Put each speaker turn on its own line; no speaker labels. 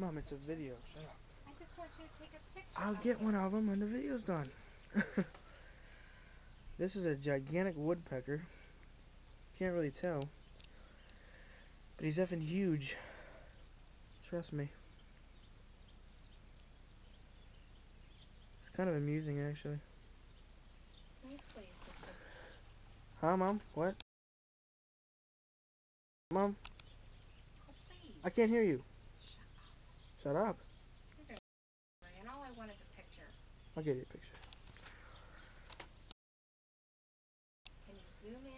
Mom, it's a video. Shut up.
I just want you to take a picture.
I'll get one of them when the video's done. This is a gigantic woodpecker. Can't really tell. But he's effing huge. Trust me. It's kind of amusing, actually.
Nicely.
Huh, Mom? What? Mom?
Oh, please.
I can't hear you.
Shut up.
Shut up.
You're gonna and all I want is a picture.
I'll give you a picture.
Can you zoom in?